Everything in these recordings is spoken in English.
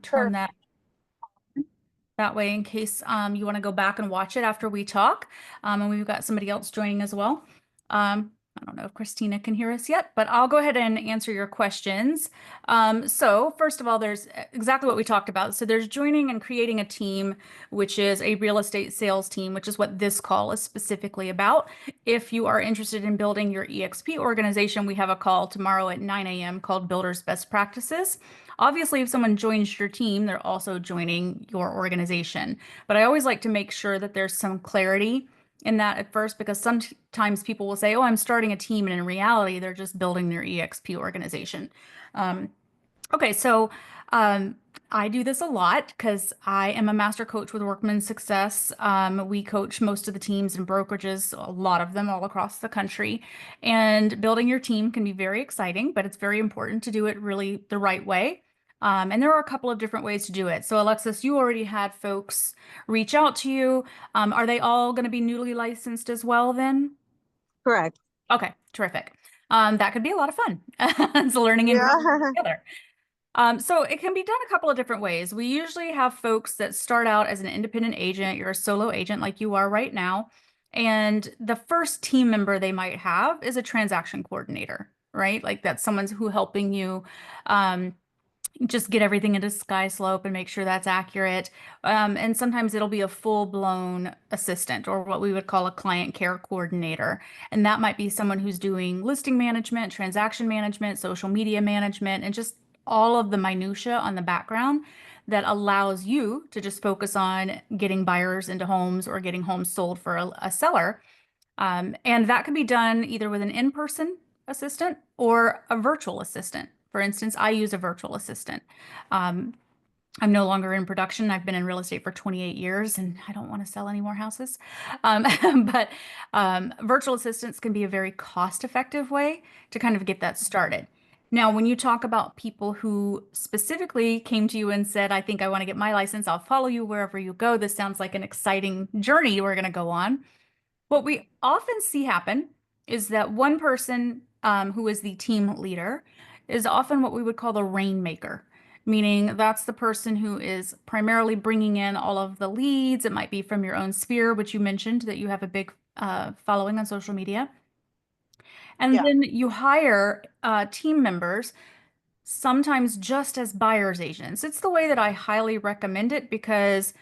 turn Sure. that way in case you want to go back and watch it after we talk. And we've got somebody else joining as well. I don't know if Christina can hear us yet, but I'll go ahead and answer your questions. So first of all, there's exactly what we talked about. So there's joining and creating a team, which is a real estate sales team, which is what this call is specifically about. If you are interested in building your EXP organization, we have a call tomorrow at 9 a.m. called Builders Best Practices. Obviously, if someone joins your team, they're also joining your organization. But I always like to make sure that there's some clarity in that at first, because sometimes people will say, oh, I'm starting a team. And in reality, they're just building their EXP organization. Um, okay, so um, I do this a lot because I am a master coach with Workman Success. We coach most of the teams and brokerages, a lot of them all across the country. And building your team can be very exciting, but it's very important to do it really the right way. And there are a couple of different ways to do it. So, Alexis, you already had folks reach out to you. Are they all going to be newly licensed as well then? Correct. Okay, terrific. That could be a lot of fun. It's learning and growing Yeah. together. So it can be done a couple of different ways. We usually have folks that start out as an independent agent. You're a solo agent like you are right now. And the first team member they might have is a transaction coordinator, right? Like that's someone who helping you um, just get everything into sky slope and make sure that's accurate. And sometimes it'll be a full-blown assistant or what we would call a client care coordinator. And that might be someone who's doing listing management, transaction management, social media management, and just all of the minutia on the background that allows you to just focus on getting buyers into homes or getting homes sold for a seller. And that can be done either with an in-person assistant or a virtual assistant. For instance, I use a virtual assistant. Um, I'm no longer in production. I've been in real estate for 28 years and I don't want to sell any more houses. Um, but virtual assistants can be a very cost-effective way to kind of get that started. Now, when you talk about people who specifically came to you and said, I think I want to get my license, I'll follow you wherever you go. This sounds like an exciting journey we're going to go on. What we often see happen is that one person who is the team leader is often what we would call the rainmaker, meaning that's the person who is primarily bringing in all of the leads. It might be from your own sphere, which you mentioned that you have a big following on social media. And Yeah. then you hire team members, sometimes just as buyer's agents. It's the way that I highly recommend it because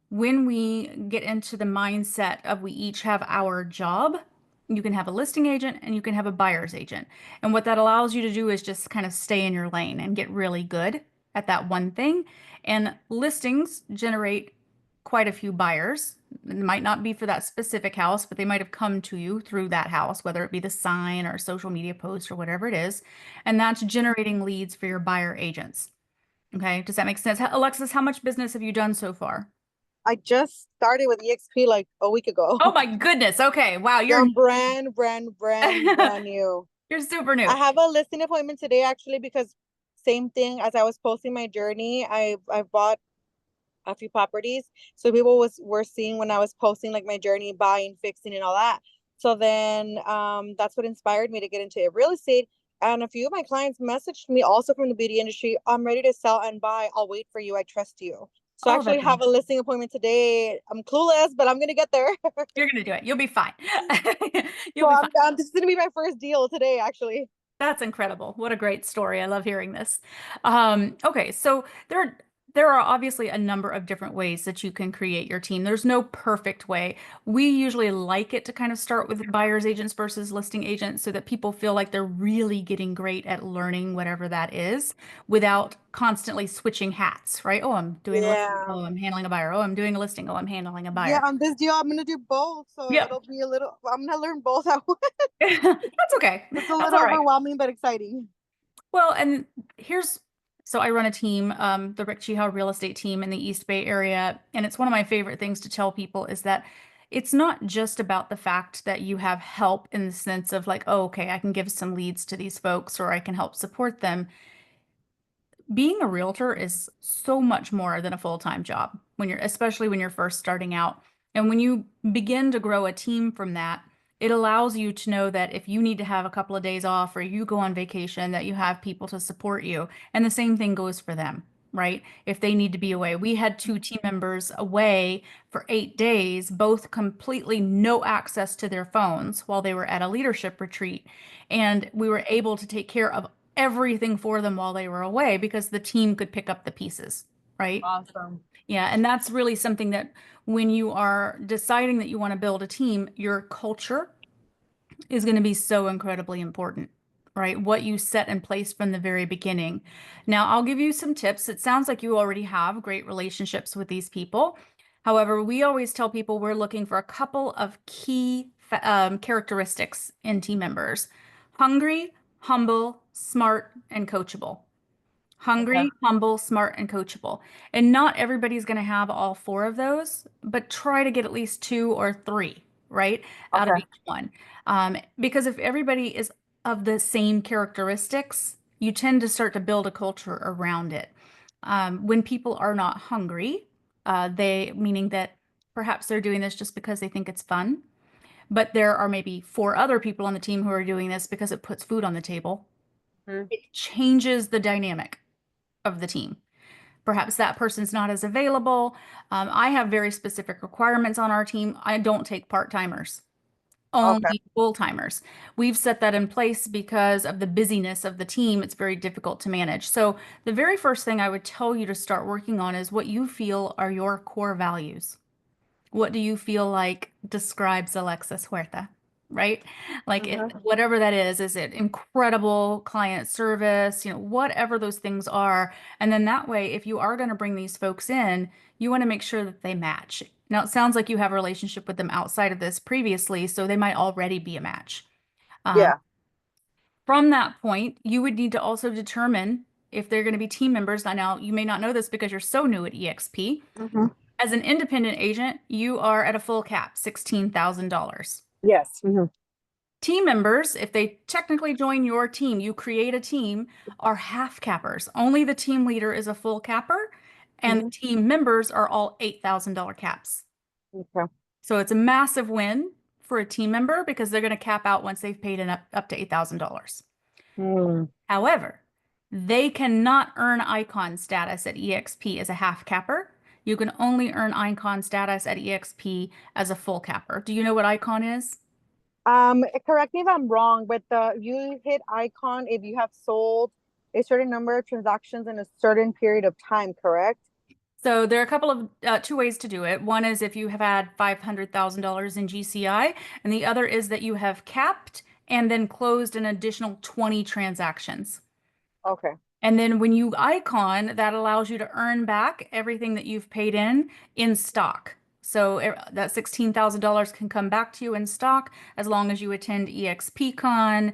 when we get into the mindset of we each have our job, you can have a listing agent and you can have a buyer's agent. And what that allows you to do is just kind of stay in your lane and get really good at that one thing. And listings generate quite a few buyers. It might not be for that specific house, but they might have come to you through that house, whether it be the sign or social media post or whatever it is. And that's generating leads for your buyer agents. Okay, does that make sense? Alexis, how much business have you done so far? I just started with EXP like a week ago. Oh my goodness. Okay. Wow. Yeah, I'm brand new. You're super new. I have a listing appointment today actually because same thing as I was posting my journey. I bought a few properties. So people was were seeing when I was posting like my journey, buying, fixing, and all that. So then that's what inspired me to get into real estate. And a few of my clients messaged me also from the beauty industry. I'm ready to sell and buy. I'll wait for you. I trust you. So I Oh, actually that's have a listing appointment today. I'm clueless, but I'm gonna get there. you're gonna do it. You'll be fine. You'll So be fine. this is gonna be my first deal today, actually. That's incredible. What a great story. I love hearing this. Okay, so there are obviously a number of different ways that you can create your team. There's no perfect way. We usually like it to kind of start with buyer's agents versus listing agents so that people feel like they're really getting great at learning whatever that is without constantly switching hats, right? Oh, I'm doing a listing. Yeah. Oh, I'm handling a buyer. Oh, I'm doing a listing. Oh, I'm handling a Yeah, buyer. on this deal, I'm gonna do both. So Yep. it'll be a little, I'm gonna learn both at once. That's okay. It's a That's little all right. overwhelming, but exciting. Well, and here's so I run a team, the Rick Chihao real estate team in the East Bay area, and it's one of my favorite things to tell people is that it's not just about the fact that you have help in the sense of like, oh, okay, I can give some leads to these folks or I can help support them. Being a realtor is so much more than a full-time job when you're, especially when you're first starting out. And when you begin to grow a team from that, it allows you to know that if you need to have a couple of days off or you go on vacation, that you have people to support you. And the same thing goes for them, right? If they need to be away. We had two team members away for 8 days, both completely no access to their phones while they were at a leadership retreat. And we were able to take care of everything for them while they were away because the team could pick up the pieces, right? Awesome. Yeah, and that's really something that when you are deciding that you want to build a team, your culture is going to be so incredibly important, right? What you set in place from the very beginning. Now, I'll give you some tips. It sounds like you already have great relationships with these people. However, we always tell people we're looking for a couple of key characteristics in team members: hungry, humble, smart, and coachable. Okay. Hungry, humble, smart, and coachable. And not everybody's going to have all four of those, but try to get at least two or three, right, out of Okay. each one. Because if everybody is of the same characteristics, you tend to start to build a culture around it. When people are not hungry, meaning that perhaps they're doing this just because they think it's fun, but there are maybe four other people on the team who are doing this because it puts food on the table. Mhm. It changes the dynamic of the team. Perhaps that person's not as available. I have very specific requirements on our team. I don't take part-timers, Okay. only full-timers. We've set that in place because of the busyness of the team. It's very difficult to manage. So the very first thing I would tell you to start working on is what you feel are your core values. What do you feel like describes Alexis Huerta, right? Like Mhm. whatever that is it incredible client service, whatever those things are. And then that way, if you are going to bring these folks in, you want to make sure that they match. Now, it sounds like you have a relationship with them outside of this previously, so they might already be a match. Um, Yeah. from that point, you would need to also determine if they're going to be team members. Now, you may not know this because you're so new at EXP. Mhm. As an independent agent, you are at a full cap, $16,000. Yes. Mhm. Team members, if they technically join your team, you create a team, are half cappers. Only the team leader is a full capper, and the Mhm. team members are all $8,000 caps. Okay. So it's a massive win for a team member because they're going to cap out once they've paid in up to $8,000. Mm. However, they cannot earn icon status at EXP as a half capper. You can only earn icon status at EXP as a full capper. Do you know what icon is? Correct me if I'm wrong, but the you hit icon if you have sold a certain number of transactions in a certain period of time, correct? So there are a couple of two ways to do it. One is if you have had $500,000 in GCI, and the other is that you have capped and then closed an additional 20 transactions. Okay. And then when you icon, that allows you to earn back everything that you've paid in stock. So that $16,000 can come back to you in stock as long as you attend EXPCon,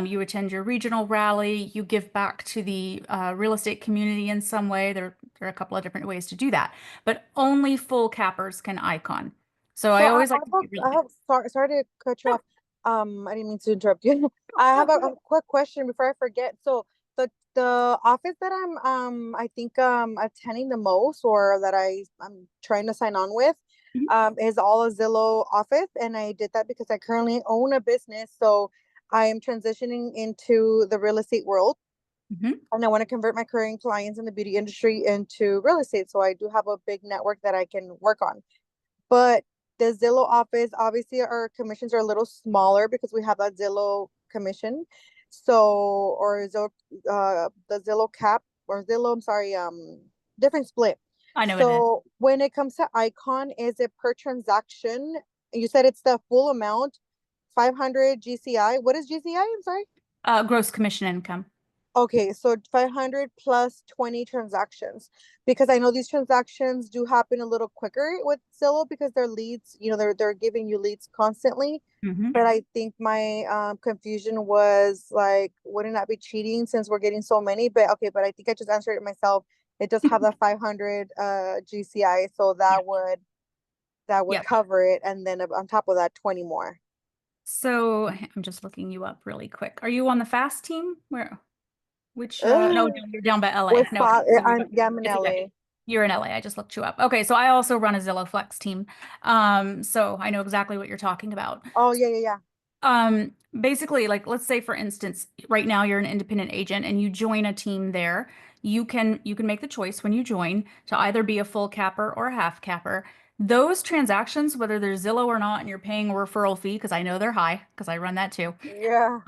you attend your regional rally, you give back to the real estate community in some way. There are a couple of different ways to do that, but only full cappers can icon. So So I always like to be I really have sorry to cut you clear. off. I didn't mean to interrupt you. I have a quick question before I forget. So the office that I think attending the most or that I'm trying to sign on with is all a Zillow office, and I did that because I currently own a business, so I am transitioning into the real estate world. Mhm. And I want to convert my current clients in the beauty industry into real estate. So I do have a big network that I can work on. But the Zillow office, obviously, our commissions are a little smaller because we have that Zillow commission. So, or Zillow, the Zillow cap or Zillow, I'm sorry, different split. I know it is. So when it comes to Icon, is it per transaction? You said it's the full amount, 500 GCI. What is GCI? I'm sorry. Gross commission income. Okay, so 500 plus 20 transactions because I know these transactions do happen a little quicker with Zillow because their leads, they're giving you leads constantly. Mhm. But I think my confusion was like, wouldn't that be cheating since we're getting so many? But okay, but I think I just answered it myself. It does have that 500 GCI, so Yeah. that would Yeah. cover it, and then on top of that, 20 more. So I'm just looking you up really quick. Are you on the fast team? No, Ugh, you're down by LA. with No, okay. So yeah, I'm in it's okay. LA. You're in LA. I just looked you up. Okay, so I also run a Zillow Flex team. So I know exactly what you're talking about. Oh yeah, yeah, yeah. Basically, like let's say for instance, right now you're an independent agent and you join a team there. you can make the choice when you join to either be a full capper or a half capper. Those transactions, whether they're Zillow or not, and you're paying a referral fee, because I know they're high, because I run that too, Yeah.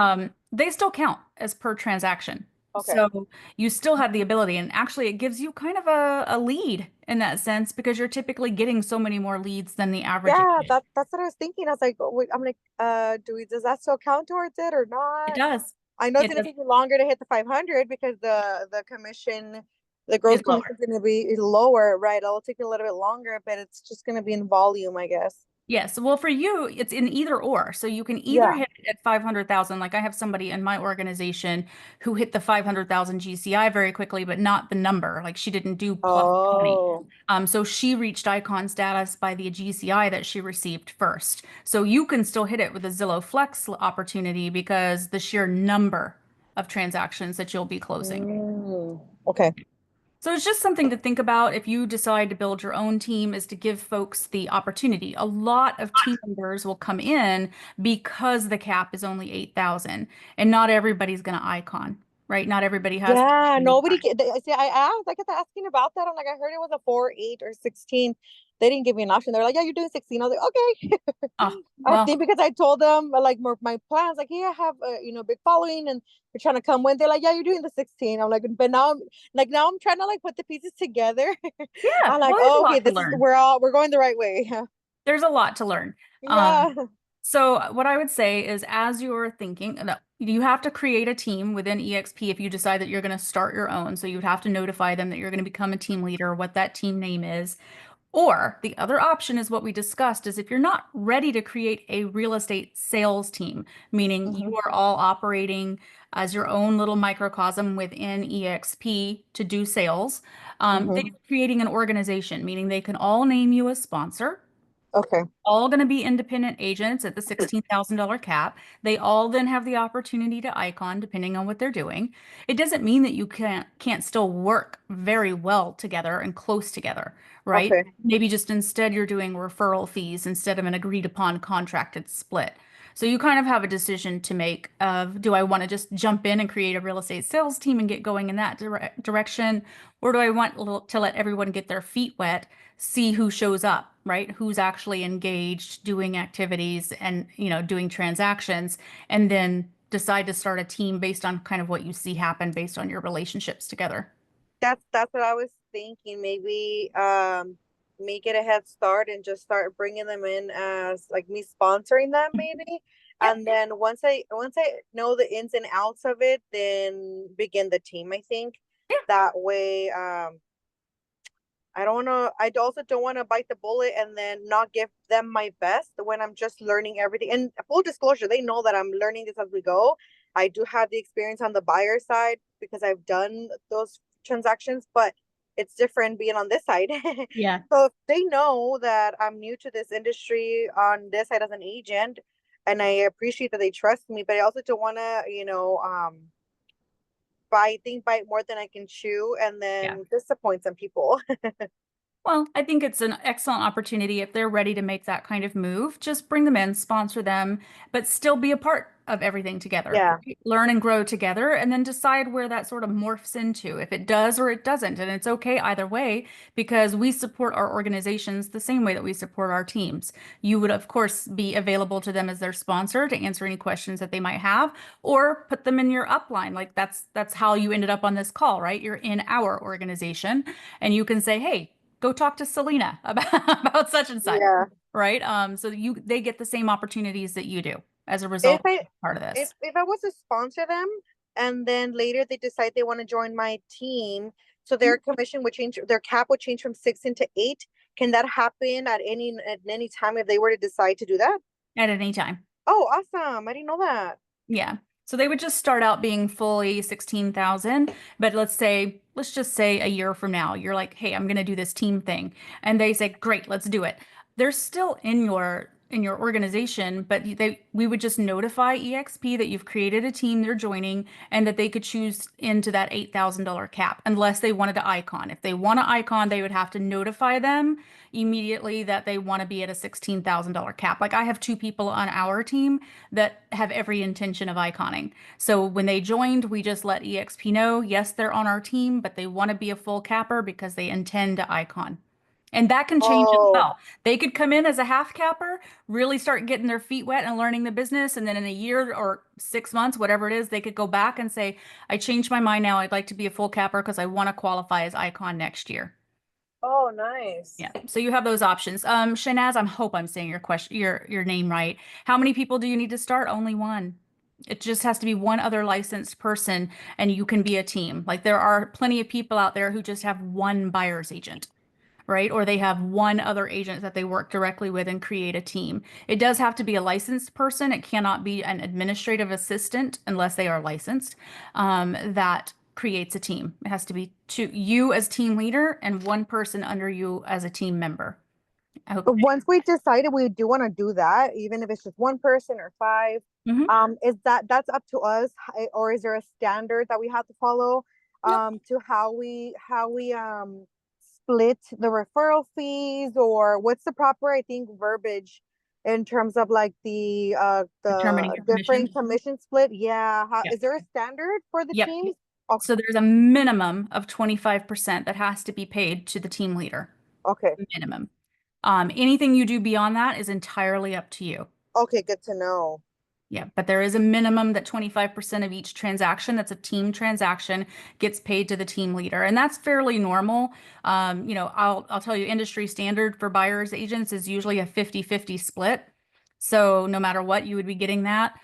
they still count as per transaction. Okay. So you still have the ability, and actually, it gives you kind of a lead in that sense because you're typically getting so many more leads than the average Yeah, agent. that's what I was thinking. I was like, oh, wait, I'm like, does that still count towards it or It not? does. I know it's It gonna does. take me longer to hit the 500 because the commission, the gross It's commission lower. is gonna be lower, right? It'll take me a little bit longer, but it's just gonna be in volume, I guess. Yes. Well, for you, it's in either or. So you can either Yeah. hit it at 500,000. Like I have somebody in my organization who hit the 500,000 GCI very quickly, but not the number. Like she didn't do plus 20. Oh. So she reached icon status by the GCI that she received first. So you can still hit it with a Zillow Flex opportunity because the sheer number of transactions that you'll be closing. Okay. So it's just something to think about if you decide to build your own team is to give folks the opportunity. A lot of team members will come in because the cap is only 8,000 and not everybody's going to icon, right? Not everybody has the Yeah, opportunity. nobody see, I asked, I kept asking about that. I'm like, I heard it was a 4, 8, or 16. They didn't give me an option. They're like, yeah, you're doing 16. I was like, okay. Oh, I well, think because I told them like more my plans, like, yeah, I have a big following and you're trying to come when they're like, yeah, you're doing the 16. I'm like, but now I'm like, now I'm trying to like put the pieces together. yeah, I'm like, well, there's a oh, okay, lot to this is learn. we're going the right way. There's a lot to learn. Yeah. Um, so what I would say is as you're thinking, no, you have to create a team within EXP if you decide that you're going to start your own. So you'd have to notify them that you're going to become a team leader, what that team name is. Or the other option is what we discussed is if you're not ready to create a real estate sales team, meaning you Hmm. are all operating as your own little microcosm within EXP to do sales, then Hmm. you're creating an organization, meaning they can all name you a sponsor, Okay. all going to be independent agents at the $16,000 cap. They all then have the opportunity to icon depending on what they're doing. It doesn't mean that you can't still work very well together and close together, right? Okay. Maybe just instead you're doing referral fees instead of an agreed upon contracted split. So you kind of have a decision to make of do I want to just jump in and create a real estate sales team and get going in that direction, or do I want to let everyone get their feet wet, see who shows up, right? Who's actually engaged, doing activities and, doing transactions, and then decide to start a team based on kind of what you see happen based on your relationships together. That's what I was thinking. Maybe make it a head start and just start bringing them in as like me sponsoring them maybe. Yep. And then once I know the ins and outs of it, then begin the team, I think. Yeah. That way I also don't want to bite the bullet and then not give them my best when I'm just learning everything. And full disclosure, they know that I'm learning this as we go. I do have the experience on the buyer side because I've done those transactions, but it's different being on this side. Yeah. So if they know that I'm new to this industry on this side as an agent, and I appreciate that they trust me, but I also don't want to, bite more than I can chew and Yeah. then disappoint some people. Well, I think it's an excellent opportunity if they're ready to make that kind of move. Just bring them in, sponsor them, but still be a part of everything together. Yeah. Right? Learn and grow together, and then decide where that sort of morphs into, if it does or it doesn't. And it's okay either way because we support our organizations the same way that we support our teams. You would, of course, be available to them as their sponsor to answer any questions that they might have, or put them in your upline. Like that's how you ended up on this call, right? You're in our organization, and you can say, "Hey, go talk to Selena about about such and such, Yeah. right? So they get the same opportunities that you do as a If result of I being part of this. if I was to sponsor them and then later they decide they want to join my team, so their commission would change, their cap would change from 16 to 8. Can that happen at any time if they were to decide to do that? At any time. Oh, awesome. I didn't know that. Yeah. So they would just start out being fully 16,000, but let's just say a year from now, you're like, "Hey, I'm going to do this team thing." And they say, "Great, let's do it." They're still in your in your organization, but we would just notify EXP that you've created a team they're joining and that they could choose into that $8,000 cap unless they wanted to icon. If they want to icon, they would have to notify them immediately that they want to be at a $16,000 cap. Like I have two people on our team that have every intention of iconing. So when they joined, we just let EXP know, yes, they're on our team, but they want to be a full capper because they intend to icon. And that can change as Oh, well. They could come in as a half capper, really start getting their feet wet and learning the business. And then in a year or 6 months, whatever it is, they could go back and say, I changed my mind now. I'd like to be a full capper because I want to qualify as icon next year. oh, nice. Yeah. So you have those options. Shanaz, I hope I'm saying your name right. How many people do you need to start? Only one. It just has to be one other licensed person and you can be a team. Like there are plenty of people out there who just have one buyer's agent, right? Or they have one other agent that they work directly with and create a team. It does have to be a licensed person. It cannot be an administrative assistant unless they are licensed, that creates a team. It has to be two, you as team leader and one person under you as a team member. I hope. But once we decided we do want to do that, even if it's just one person or five, Mhm. is that's up to us, or is there a standard that we have to follow Nope. to how we split the referral fees, or what's the proper, I think, verbiage in terms of like Determining the your different commission. commission split? Yeah, Yep. is there a standard for the Yep. teams? Okay, So there's a minimum of 25% that has to be paid to the team leader. okay, Minimum. Anything you do beyond that is entirely up to you. okay, good to know. Yeah, but there is a minimum that 25% of each transaction that's a team transaction gets paid to the team leader. And that's fairly normal. I'll tell you industry standard for buyers agents is usually a 50-50 split. So no matter what, you would be getting that.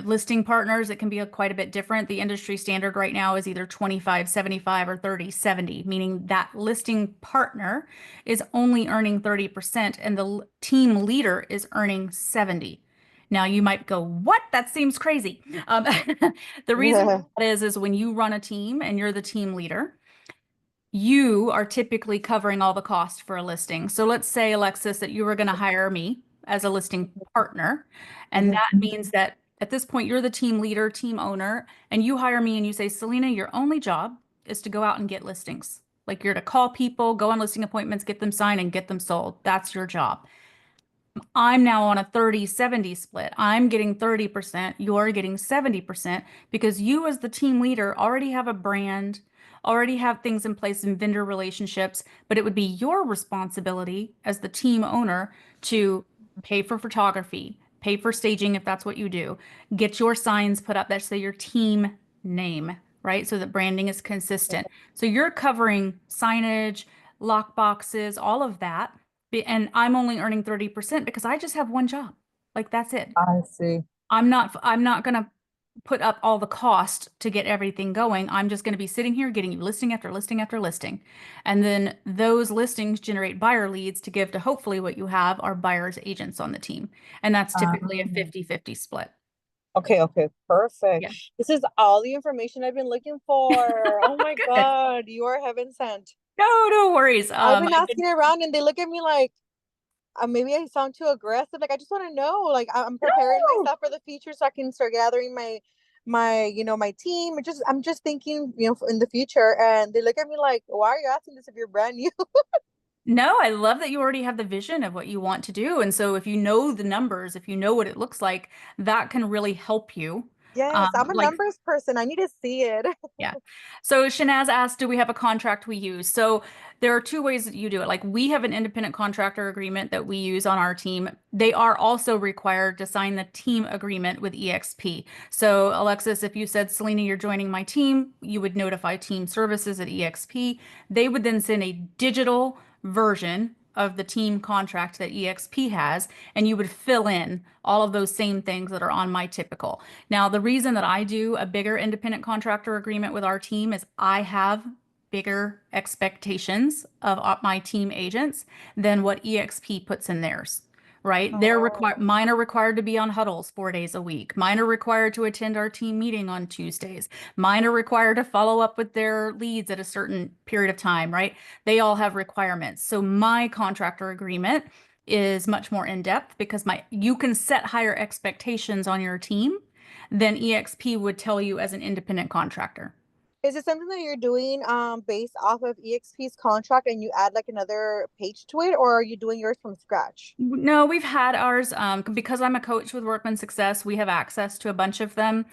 Listing partners, it can be quite a bit different. The industry standard right now is either 25-75 or 30-70, meaning that listing partner is only earning 30% and the team leader is earning 70. Now you might go, what? That seems crazy. The reason for that is when you run a team and you're the team leader, you are typically covering all the cost for a listing. So let's say, Alexis, that you were going to hire me as a listing partner. And Mhm. that means that at this point, you're the team leader, team owner, and you hire me and you say, Selena, your only job is to go out and get listings. Like you're to call people, go on listing appointments, get them signed, and get them sold. That's your job. I'm now on a 30-70 split. I'm getting 30%, you're getting 70% because you as the team leader already have a brand, already have things in place in vendor relationships, but it would be your responsibility as the team owner to pay for photography, pay for staging if that's what you do, get your signs put up that say your team name, right? So that branding is consistent. So you're covering signage, lock boxes, all of that. And I'm only earning 30% because I just have one job. Like that's it. I see. I'm not gonna put up all the cost to get everything going. I'm just gonna be sitting here getting you listing after listing after listing. And then those listings generate buyer leads to give to hopefully what you have are buyers agents on the team. And that's typically a Um, 50-50 split. Okay, okay, perfect. Yeah. This is all the information I've been looking for. Oh my Good. God, you are heaven sent. No worries. I've been asking around and they look at me like, maybe I sound too aggressive. Like I just want to know. Like I'm preparing No. myself for the future so I can start gathering my team. I'm just thinking, in the future. And they look at me like, why are you asking this if you're brand new? No, I love that you already have the vision of what you want to do. And so if you know the numbers, if you know what it looks like, that can really help you. Yes, I'm a Like numbers person. I need to see it. yeah. So Shanaz asked, do we have a contract we use? So there are two ways that you do it. Like we have an independent contractor agreement that we use on our team. They are also required to sign the team agreement with EXP. So Alexis, if you said, Selena, you're joining my team, you would notify team services at EXP. They would then send a digital version of the team contract that EXP has, and you would fill in all of those same things that are on my typical. Now, the reason that I do a bigger independent contractor agreement with our team is I have bigger expectations of my team agents than what EXP puts in theirs. Right? Oh, Mine are required to be on huddles 4 days a week. Mine are required to attend our team meeting on Tuesdays. Mine are required to follow up with their leads at a certain period of time, right? They all have requirements. So my contractor agreement is much more in depth because my you can set higher expectations on your team than EXP would tell you as an independent contractor. Is it something that you're doing based off of EXP's contract and you add like another page to it, or are you doing yours from scratch? No, we've had ours because I'm a coach with Workman Success. We have access to a bunch of them.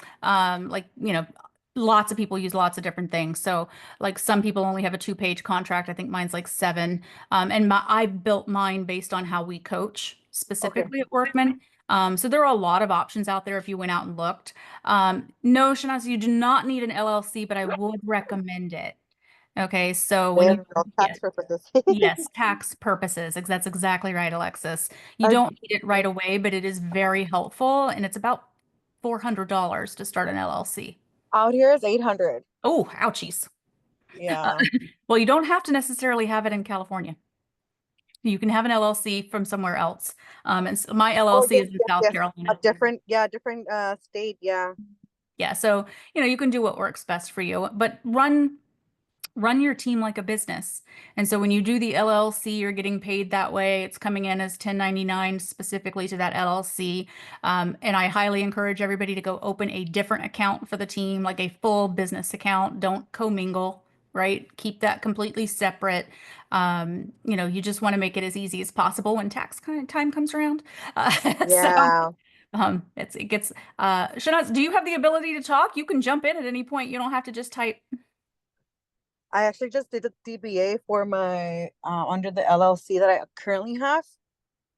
Lots of people use lots of different things. So, like some people only have a two-page contract. I think mine's like seven. I built mine based on how we coach Okay. specifically at Workman. So there are a lot of options out there if you went out and looked. No, Shanaz, you do not need an LLC, but I would recommend it. Okay, so when you There we go. yeah, Tax purposes. yes, tax purposes. That's exactly right, Alexis. You Are, don't need it right away, but it is very helpful, and it's about $400 to start an LLC. out here is 800. Oh, ouchies. Uh, Yeah. well, you don't have to necessarily have it in California. You can have an LLC from somewhere else. My Oh, LLC yes, is in yes, South yes. A Carolina. different, yeah, different state. Yeah. Yeah, so you can do what works best for you, but run your team like a business. And so when you do the LLC, you're getting paid that way. It's coming in as 1099 specifically to that LLC. And I highly encourage everybody to go open a different account for the team, like a full business account. Don't commingle, right? Keep that completely separate. You just want to make it as easy as possible when tax kind of time comes around. So Yeah. it gets Shanaz, do you have the ability to talk? You can jump in at any point. You don't have to just type. I actually just did a DBA for my under the LLC that I currently have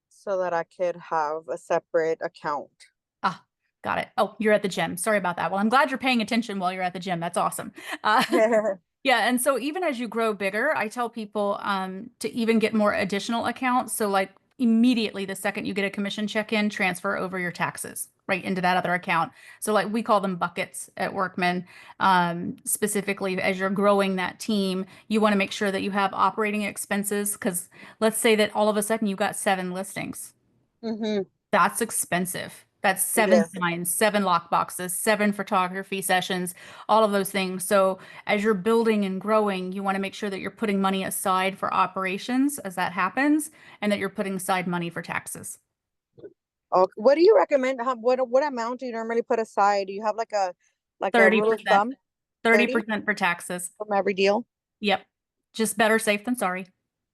so that I could have a separate account. Ah, got it. Oh, you're at the gym. Sorry about that. Well, I'm glad you're paying attention while you're at the gym. That's awesome. Uh, yeah, and so even as you grow bigger, I tell people to even get more additional accounts. So like immediately the second you get a commission check in, transfer over your taxes right into that other account. So like we call them buckets at Workman. Specifically, as you're growing that team, you want to make sure that you have operating expenses because let's say that all of a sudden you got seven listings. Mm-hmm. That's expensive. That's seven Yes. signs, seven lock boxes, seven photography sessions, all of those things. So as you're building and growing, you want to make sure that you're putting money aside for operations as that happens, and that you're putting aside money for taxes. Okay. What do you recommend? What amount do you normally put aside? Do you have like a rule of 30%, thumb? 30 30% for taxes. from every deal? Yep. Just better safe than sorry.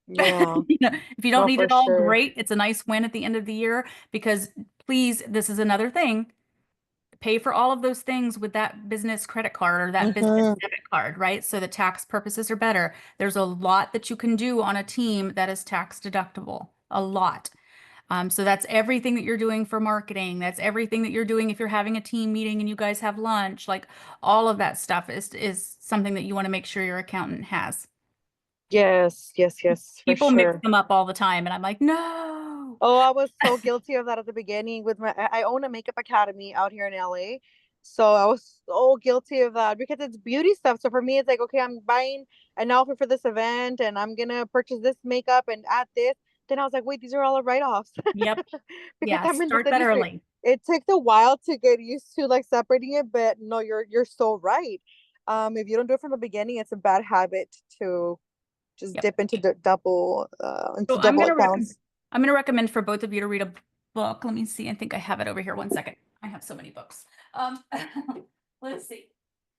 Yeah. If you don't No, need for it all, sure. great. It's a nice win at the end of the year because please, this is another thing. Pay for all of those things with that business credit card or that business Mm-hmm. debit card, right? So the tax purposes are better. There's a lot that you can do on a team that is tax deductible, a lot. So that's everything that you're doing for marketing. That's everything that you're doing if you're having a team meeting and you guys have lunch. Like all of that stuff is something that you want to make sure your accountant has. Yes, yes, yes, for People mix sure. them up all the time, and I'm like, no. Oh, I was so guilty of that at the beginning with I own a makeup academy out here in LA. So I was so guilty of that because it's beauty stuff. So for me, it's like, okay, I'm buying an outfit for this event and I'm gonna purchase this makeup and add this. Then I was like, wait, these are all write-offs Yep. because Yeah. I'm in this Start that industry. early. It takes a while to get used to like separating it, but no, you're so right. If you don't do it from the beginning, it's a bad habit to just Yep. dip into double into So I'm double gonna recommend accounts. I'm gonna recommend for both of you to read a book. Let me see. I think I have it over here. One second. I have so many books. Um, let's see.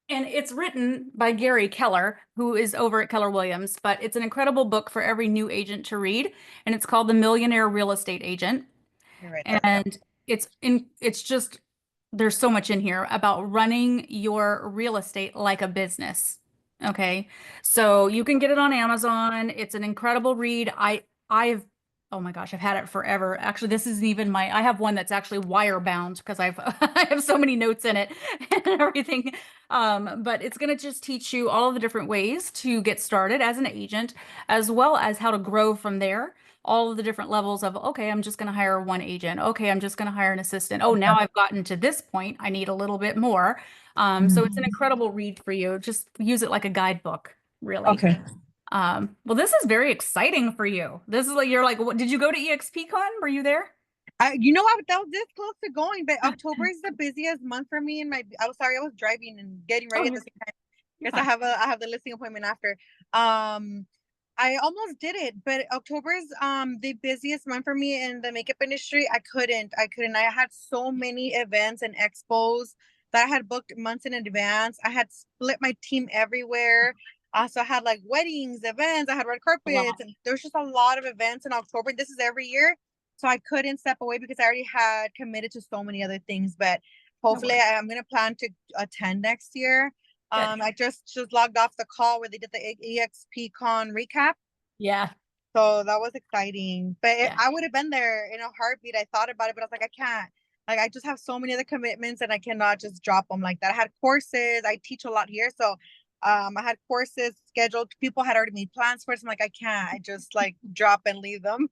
And it's written by Gary Keller, who is over at Keller Williams, but it's an incredible book for every new agent to read. And it's called The Millionaire Real Estate Agent. Let me write that down. And it's just there's so much in here about running your real estate like a business. Okay. So you can get it on Amazon. It's an incredible read. I've oh my gosh, I've had it forever. Actually, this isn't even I have one that's actually wire bound because I have so many notes in it and everything. But it's gonna just teach you all of the different ways to get started as an agent, as well as how to grow from there all of the different levels of, okay, I'm just going to hire one agent. Okay, I'm just going to hire an assistant. Oh, now I've gotten to this point. I need a little bit more. So it's an Mhm. incredible read for you. Just use it like a guidebook, really. Okay. Well, this is very exciting for you. This is like, you're like, what, did you go to EXP Con? Were you there? That was this close to going, but October is the busiest month for me. And I was sorry, I was driving and getting Oh, ready at the same time you're because fine. I have the listing appointment after. Um, I almost did it, but October is the busiest month for me in the makeup industry. I couldn't. I had so many events and expos that I had booked months in advance. I had split my team everywhere. So I had like weddings, events, I had red A lot. carpets, and there's just a lot of events in October. This is every year. So I couldn't step away because I already had committed to so many other things. But No hopefully worries. I'm gonna plan to attend next year. Good. I just logged off the call where they did the EXP Con recap. Yeah. So that was exciting. But Yeah. I would have been there in a heartbeat. I thought about it, but I was like, I can't. Like, I just have so many other commitments and I cannot just drop them like that. I had courses. I teach a lot here. So I had courses scheduled. People had already made plans for it. So I'm like, I can't. I just like drop and leave them.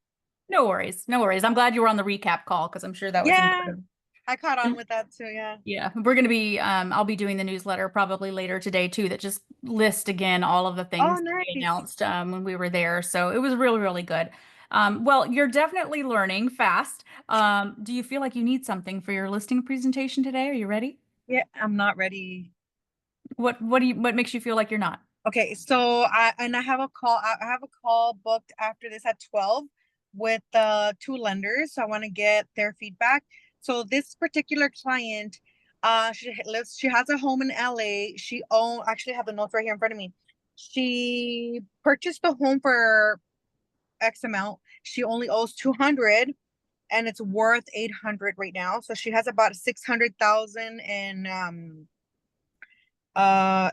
No worries. No worries. I'm glad you were on the recap call because I'm sure that was Yeah, important. I caught on with that too. Yeah. Yeah, we're going to be, I'll be doing the newsletter probably later today too, that just list again all of the Oh, things that we nice. announced when we were there. So it was really, really good. Well, you're definitely learning fast. Do you feel like you need something for your listing presentation today? Are you ready? Yeah, I'm not ready. What makes you feel like you're not? Okay, so I have a call. I have a call booked after this at 12 with two lenders. So I want to get their feedback. So this particular client, she has a home in LA. She own actually I have the notes right here in front of me. She purchased the home for X amount. She only owes 200 and it's worth 800 right now. So she has about 600,000 in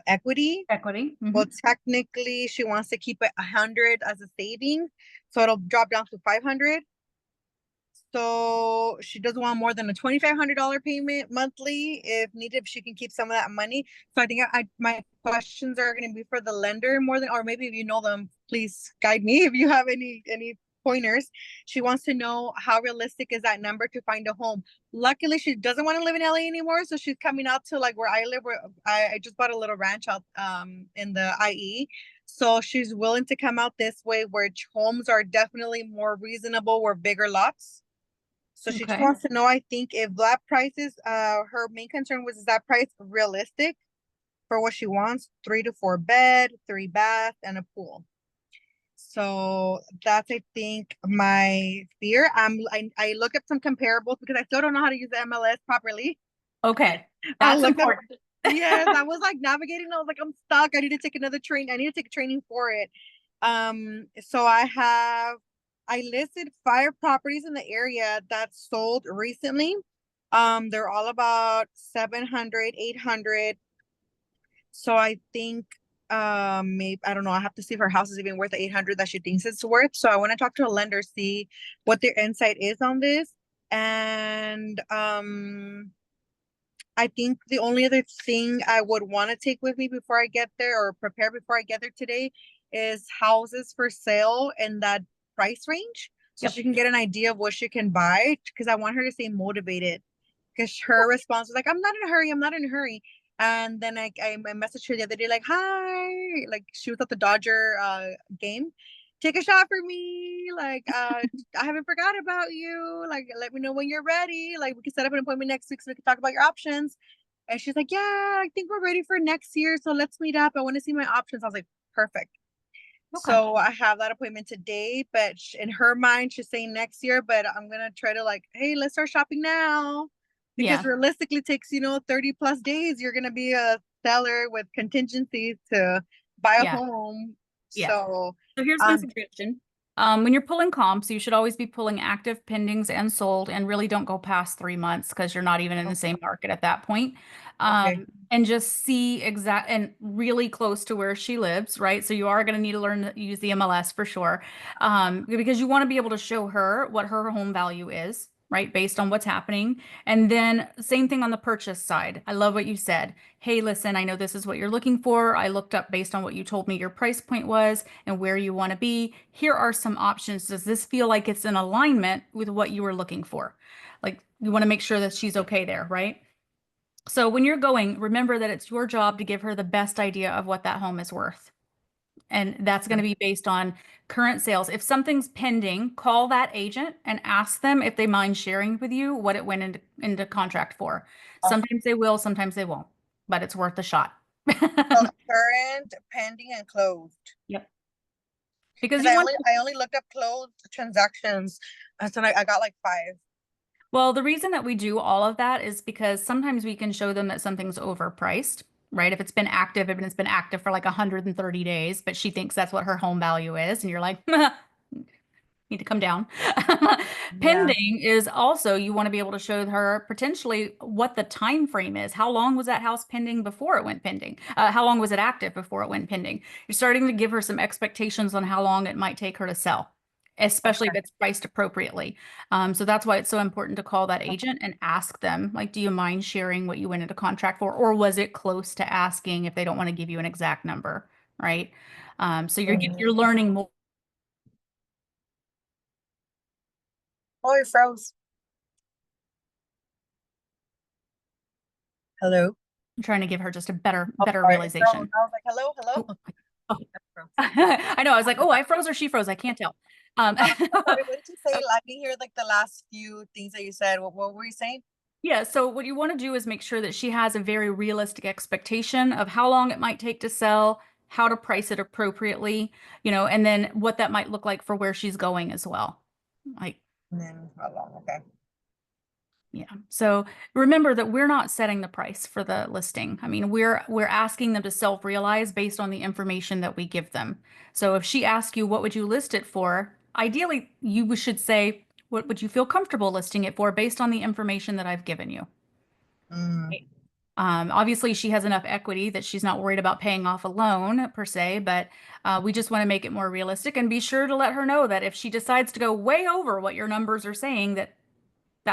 equity. Equity. Well, technically, she wants to keep it 100 as a savings, so it'll drop down to 500. So she doesn't want more than a $2,500 payment monthly if needed. If she can keep some of that money. So I think my questions are going to be for the lender more than, or maybe if you know them, please guide me if you have any pointers. She wants to know how realistic is that number to find a home. Luckily, she doesn't want to live in LA anymore, so she's coming out to like where I live. Where I just bought a little ranch out in the IE. So she's willing to come out this way where homes are definitely more reasonable, where bigger lots. So she just Okay. wants to know, I think, if that price is her main concern was, is that price realistic for what she wants? 3 to 4 bed, 3 bath, and a pool. So that's I think my fear. I look up some comparables because I still don't know how to use the MLS properly. Okay. I That's looked up, important. yes, I was like navigating. I was like, I'm stuck. I need to take another train. I need to take training for it. So I listed 5 properties in the area that sold recently. They're all about 700, 800. So I think maybe I don't know. I have to see if her house is even worth the 800 that she thinks it's worth. So I want to talk to a lender, see what their insight is on this. And I think the only other thing I would want to take with me before I get there or prepare before I get there today is houses for sale in that price range so Yep. she can get an idea of what she can buy because I want her to stay motivated because her response was like, I'm not in a hurry, I'm not in a hurry. And then I messaged her the other day, like, hi, like she was at the Dodger game. Take a shot for me. Like, I haven't forgot about you. Like, let me know when you're ready. Like, we can set up an appointment next week so we can talk about your options. And she's like, yeah, I think we're ready for next year. So let's meet up. I want to see my options. I was like, perfect. Okay. So I have that appointment today, but in her mind, she's saying next year, but I'm gonna try to like, hey, let's start shopping now. Because Yeah. realistically it takes, 30 plus days. You're gonna be a seller with contingencies to buy a Yeah. home. Yeah. So So here's my um suggestion. When you're pulling comps, you should always be pulling active pendings and sold, and really don't go past 3 months because you're not even in the same market at that point. okay. And just see exact and really close to where she lives, right? So you are going to need to learn to use the MLS for sure, because you want to be able to show her what her home value is, right, based on what's happening. And then same thing on the purchase side. I love what you said. Hey, listen, I know this is what you're looking for. I looked up based on what you told me your price point was and where you want to be. Here are some options. Does this feel like it's in alignment with what you were looking for? Like you want to make sure that she's okay there, right? So when you're going, remember that it's your job to give her the best idea of what that home is worth. And that's going to be based on current sales. If something's pending, call that agent and ask them if they mind sharing with you what it went into contract for. Sometimes they will, sometimes they won't, but it's worth a shot. So current, pending, and closed. Yep. because Because you want. I only looked up closed transactions, and so I got like five. Well, the reason that we do all of that is because sometimes we can show them that something's overpriced, right? If it's been active, if it's been active for like 130 days, but she thinks that's what her home value is, and you're like, need to come down. Yeah. Pending is also you want to be able to show her potentially what the time frame is. How long was that house pending before it went pending? How long was it active before it went pending? You're starting to give her some expectations on how long it might take her to sell, especially if Okay. it's priced appropriately. So that's why it's so important to call that agent and ask them, like, do you mind sharing what you went into contract for, or was it close to asking if they don't want to give you an exact number, right? So you're Mm. learning more. Oh, it froze. Hello. I'm trying to give her just a Oh, better sorry, it froze. realization. I was like, hello, hello. Oh, oh. It froze. I know. I was like, oh, I froze or she froze. I can't tell. Sorry, what did you say? I didn't hear like the last few things that you said. What were you saying? Yeah, so what you want to do is make sure that she has a very realistic expectation of how long it might take to sell, how to price it appropriately, and then what that might look like for where she's going as well. Like, And then how long? Okay. yeah. So remember that we're not setting the price for the listing. I mean, we're asking them to self-realize based on the information that we give them. So if she asks you what would you list it for, ideally you should say what would you feel comfortable listing it for based on the information that I've given you. Mm, Right. Obviously, she has enough equity that she's not worried about paying off a loan per se, but we just want to make it more realistic and be sure to let her know that if she decides to go way over what your numbers are saying, that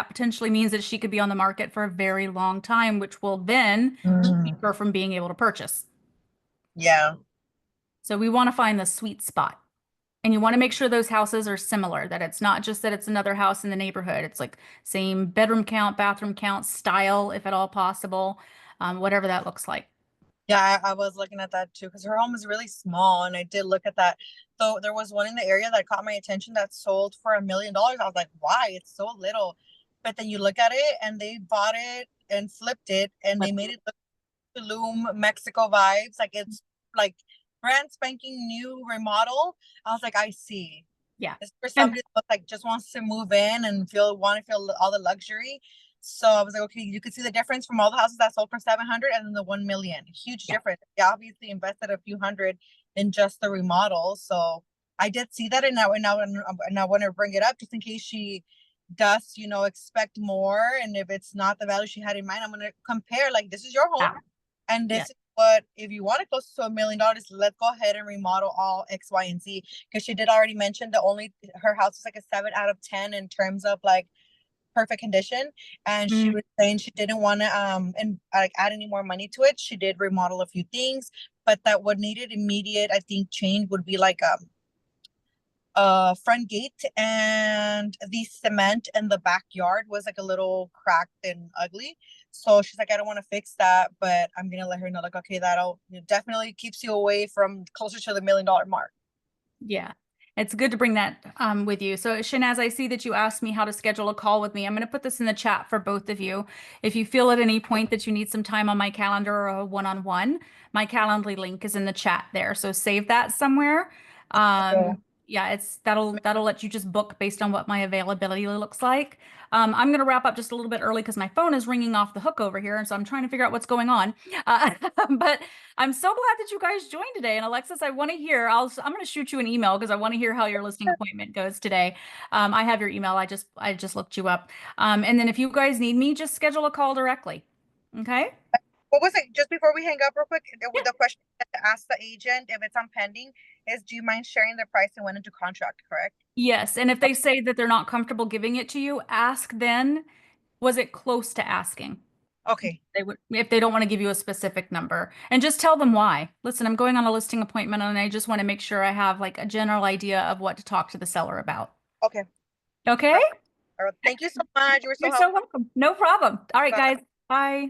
potentially means that she could be on the market for a very long time, which will then keep mm, her from being able to purchase. yeah. So we want to find the sweet spot. And you want to make sure those houses are similar, that it's not just that it's another house in the neighborhood. It's like same bedroom count, bathroom count, style, if at all possible, whatever that looks like. Yeah, I was looking at that too because her home is really small, and I did look at that. So there was one in the area that caught my attention that sold for $1 million. I was like, why? It's so little. But then you look at it, and they bought it and flipped it, and they But made it look Tulum, Mexico vibes. Like it's like brand spanking new remodel. I was like, I see. yeah. It's for And somebody that like just wants to move in and want to feel all the luxury. So I was like, okay, you could see the difference from all the houses that sold for 700 and then the 1 million. Huge yeah. difference. They obviously invested a few hundred in just the remodel. So I did see that, and I want to bring it up just in case she does, expect more. And if it's not the value she had in mind, I'm gonna compare. Like this is your home, Yeah. and Yeah. this is what, if you want to close to $1 million, let's go ahead and remodel all X, Y, and Z. Because she did already mention that only her house is like a 7 out of 10 in terms of like perfect condition. And she Mm, was saying she didn't want to and like add any more money to it. She did remodel a few things, but that what needed immediate, I think, change would be like front gate, and the cement in the backyard was like a little cracked and ugly. So she's like, I don't want to fix that, but I'm gonna let her know, like, okay, that'll definitely keeps you away from closer to the $1 million mark. yeah. It's good to bring that with you. So, Shanaz, I see that you asked me how to schedule a call with me. I'm going to put this in the chat for both of you. If you feel at any point that you need some time on my calendar or a one-on-one, my Calendly link is in the chat there. So save that somewhere. So Yeah, that'll let you just book based on what my availability looks like. I'm going to wrap up just a little bit early because my phone is ringing off the hook over here, and so I'm trying to figure out what's going on. Uh, but I'm so glad that you guys joined today. And Alexis, I want to hear. I'm going to shoot you an email because I want to hear how your listing appointment goes today. I have your email. I just looked you up. And then if you guys need me, just schedule a call directly. Okay? what was it? Just before we hang up real quick, with the question to ask the agent if it's on pending is, do you mind sharing the price and went into contract, correct? Yes. And if they say that they're not comfortable giving it to you, ask then, was it close to asking? Okay. They would, if they don't want to give you a specific number, and just tell them why. Listen, I'm going on a listing appointment and I just want to make sure I have like a general idea of what to talk to the seller about. Okay. Okay? Perfect. All right. Thank you so much. You were so You're so helpful. welcome. No problem. All right, Bye. guys. Bye.